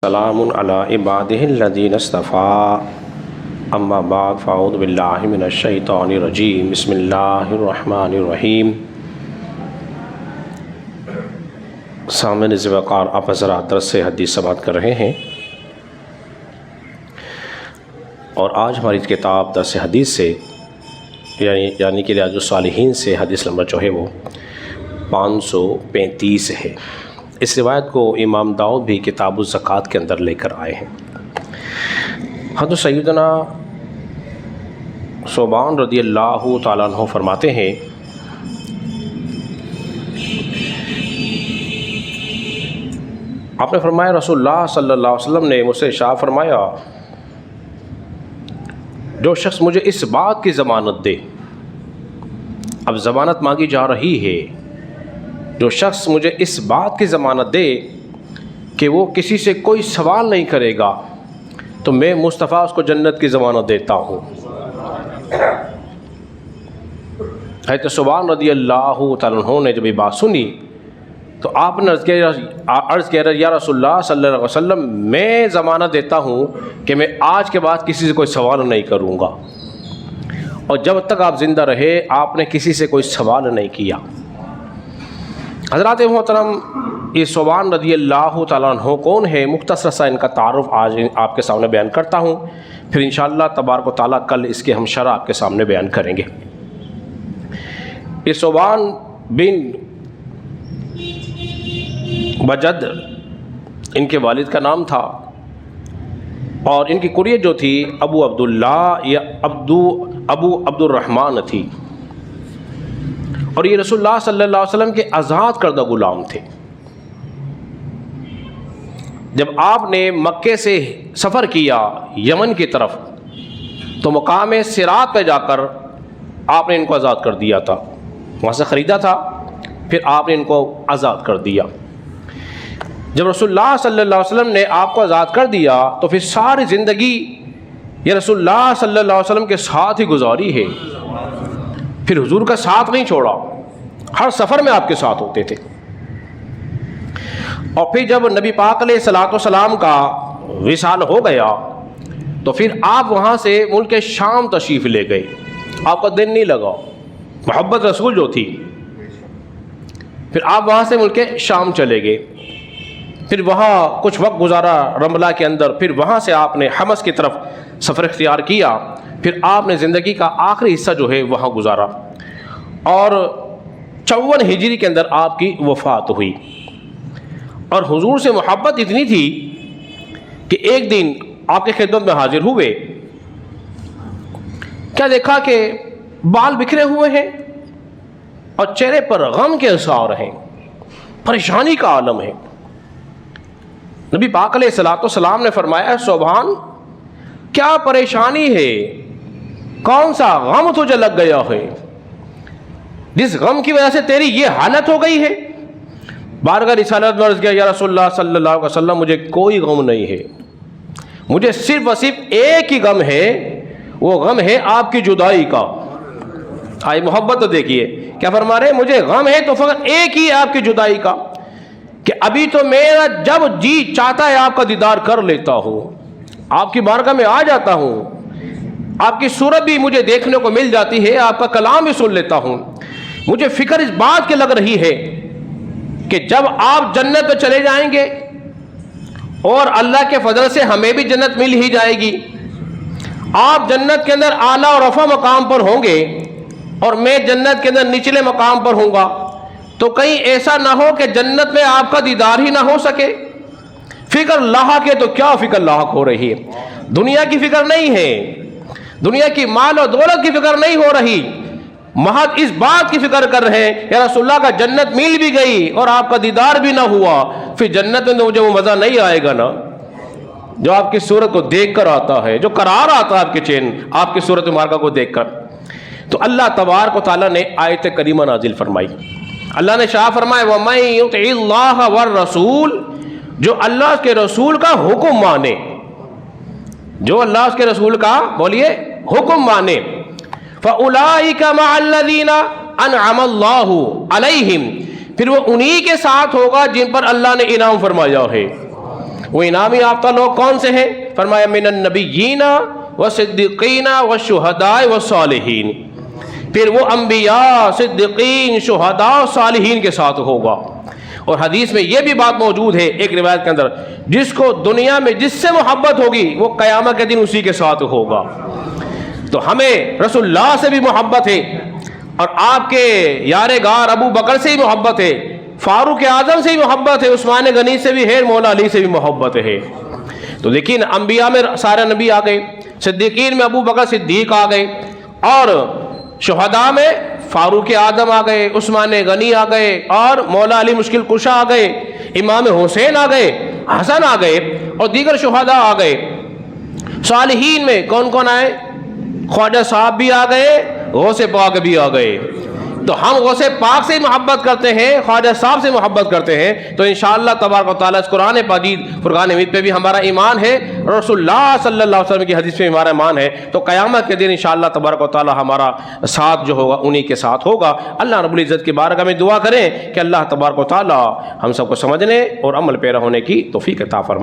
سلام علی عبادہ الذین اصطفیٰ اما بعد فاعوذ باللہ من الشیطان الرجیم بسم اللہ الرحمن الرحیم۔ سامعین عزیز وقار، آپ حضرات درس سے حدیث سماعت کر رہے ہیں اور آج ہماری کتاب درس حدیث سے یعنی کہ ریاض الصالحین سے حدیث نمبر جو ہے وہ 535 ہے۔ اس روایت کو امام داؤد بھی کتاب الزکوٰۃ کے اندر لے کر آئے ہیں۔ حضرت سیدنا ثوبان رضی اللہ تعالیٰ عنہ فرماتے ہیں آپ نے فرمایا رسول اللہ صلی اللہ علیہ وسلم نے مجھ سے ارشاد فرمایا، جو شخص مجھے اس بات کی ضمانت دے، اب ضمانت مانگی جا رہی ہے، جو شخص مجھے اس بات کی ضمانت دے کہ وہ کسی سے کوئی سوال نہیں کرے گا تو میں مصطفیٰ اس کو جنت کی ضمانت دیتا ہوں۔ حضرت ثوبان رضی اللہ تعالیٰ عنہ نے جب یہ بات سنی تو آپ نے عرض کیا یا رسول اللہ صلی اللہ علیہ وسلم، میں ضمانت دیتا ہوں کہ میں آج کے بعد کسی سے کوئی سوال نہیں کروں گا، اور جب تک آپ زندہ رہے آپ نے کسی سے کوئی سوال نہیں کیا۔ حضرات محترم، یہ ثوبان رضی اللہ تعالیٰ عنہ کون ہے؟ مختصر سا ان کا تعارف آج آپ کے سامنے بیان کرتا ہوں، پھر انشاءاللہ تبارک و تعالیٰ کل اس کے ہم شرح آپ کے سامنے بیان کریں گے۔ یہ ثوبان بن بجد ان کے والد کا نام تھا، اور ان کی کنیت جو تھی ابو عبداللہ یا ابو عبد الرحمن تھی، اور یہ رسول اللہ صلی اللہ علیہ وسلم کے آزاد کردہ غلام تھے۔ جب آپ نے مکے سے سفر کیا یمن کی طرف تو مقام صراط پہ جا کر آپ نے ان کو آزاد کر دیا تھا، وہاں سے خریدا تھا، پھر آپ نے ان کو آزاد کر دیا۔ جب رسول اللہ صلی اللہ علیہ وسلم نے آپ کو آزاد کر دیا تو پھر ساری زندگی یہ رسول اللہ صلی اللہ علیہ وسلم کے ساتھ ہی گزاری ہے، پھر حضور کا ساتھ نہیں چھوڑا، ہر سفر میں آپ کے ساتھ ہوتے تھے۔ اور پھر جب نبی پاک علیہ الصلوۃ والسلام کا وصال ہو گیا تو پھر آپ وہاں سے ملک شام تشریف لے گئے، آپ کا دن نہیں لگا، محبت رسول جو تھی، پھر آپ وہاں سے ملک شام چلے گئے، پھر وہاں کچھ وقت گزارا رملہ کے اندر، پھر وہاں سے آپ نے حمص کی طرف سفر اختیار کیا، پھر آپ نے زندگی کا آخری حصہ جو ہے وہاں گزارا، اور 54 ہجری کے اندر آپ کی وفات ہوئی۔ اور حضور سے محبت اتنی تھی کہ ایک دن آپ کی خدمت میں حاضر ہوئے، کیا دیکھا کہ بال بکھرے ہوئے ہیں اور چہرے پر غم کے آثار ہیں، پریشانی کا عالم ہے۔ نبی پاک علیہ الصلوۃ والسلام نے فرمایا، ثوبان کیا پریشانی ہے؟ کون سا غم تجھے لگ گیا ہے جس غم کی وجہ سے تیری یہ حالت ہو گئی ہے؟ بارگاہ رسالت میں عرض کیا، یا رسول اللہ صلی اللہ علیہ وسلم، مجھے کوئی غم نہیں ہے، مجھے صرف اور صرف ایک ہی غم ہے، وہ غم ہے آپ کی جدائی کا۔ آئی محبت تو دیکھیے کیا فرما رہے ہیں، مجھے غم ہے تو فقط ایک ہی آپ کی جدائی کا، کہ ابھی تو میرا جب جی چاہتا ہے آپ کا دیدار کر لیتا ہوں، آپ کی بارگاہ میں آ جاتا ہوں، آپ کی صورت بھی مجھے دیکھنے کو مل جاتی ہے، آپ کا کلام بھی سن لیتا ہوں۔ مجھے فکر اس بات کی لگ رہی ہے کہ جب آپ جنت میں چلے جائیں گے اور اللہ کے فضل سے ہمیں بھی جنت مل ہی جائے گی، آپ جنت کے اندر اعلیٰ اور رفع مقام پر ہوں گے اور میں جنت کے اندر نچلے مقام پر ہوں گا، تو کہیں ایسا نہ ہو کہ جنت میں آپ کا دیدار ہی نہ ہو سکے۔ فکر لاحق ہے تو کیا فکر لاحق ہو رہی ہے؟ دنیا کی فکر نہیں ہے، دنیا کی مال و دولت کی فکر نہیں ہو رہی، محض اس بات کی فکر کر رہے ہیں یا رسول اللہ کا جنت مل بھی گئی اور آپ کا دیدار بھی نہ ہوا، پھر جنت میں تو مجھے وہ مزہ نہیں آئے گا نا جو آپ کی صورت کو دیکھ کر آتا ہے، جو قرار آتا ہے آپ کے چین آپ کی صورت مبارکہ کو دیکھ کر۔ تو اللہ تبارک و تعالیٰ نے آیت کریمہ نازل فرمائی، اللہ نے شاہ فرمایا، وَمَن يُطِعِ اللَّهَ وَالرَّسُولَ، جو اللہ کے رسول کا حکم مانے، جو اللہ کے رسول کا بولیے حکم مانے، فَأُولَئِكَ مَعَ الَّذِينَ أَنْعَمَ اللَّهُ عَلَيْهِمْ، پھر وہ انہی کے ساتھ ہوگا جن پر اللہ نے انعام فرمایا ہے۔ وہ انعام یافتہ لوگ کون سے ہیں؟ فرمایا من النبیین والصدیقین والشہداء والصالحین، پھر وہ انبیاء، صدیقین، شہداء اور صالحین کے ساتھ ہوگا۔ اور حدیث میں یہ بھی بات موجود ہے ایک روایت کے اندر، جس کو دنیا میں جس سے محبت ہوگی وہ قیامت کے دن اسی کے ساتھ ہوگا۔ تو ہمیں رسول اللہ سے بھی محبت ہے، اور آپ کے یار غار ابو بکر سے ہی محبت ہے، فاروق اعظم سے ہی محبت ہے، عثمان غنی سے بھی ہے، مولا علی سے بھی محبت ہے۔ تو لیکن انبیاء میں سارے نبی آ گئے، صدیقین میں ابو بکر صدیق آ گئے، اور شہداء میں فاروق اعظم آ گئے، عثمان غنی آ گئے، اور مولا علی مشکل کشا آ گئے، امام حسین آ گئے، حسن آ گئے، اور دیگر شہداء آ گئے۔ صالحین میں کون کون آئے؟ خواجہ صاحب بھی آ گئے، غوث پاک بھی آ گئے۔ تو ہم غوث پاک سے محبت کرتے ہیں، خواجہ صاحب سے محبت کرتے ہیں، تو انشاءاللہ تبارک و تعالیٰ اس قرآن پاک فرقان حمید پہ بھی ہمارا ایمان ہے، اور رسول اللہ صلی اللہ علیہ وسلم کی حدیث پہ ہمارا ایمان ہے، تو قیامت کے دن انشاءاللہ تبارک و تعالیٰ ہمارا ساتھ جو ہوگا انہی کے ساتھ ہوگا۔ اللہ رب العزت کی بارگاہ میں دعا کریں کہ اللہ تبارک و تعالیٰ ہم سب کو سمجھنے اور عمل پیرا ہونے کی توفیق عطا فرمائے۔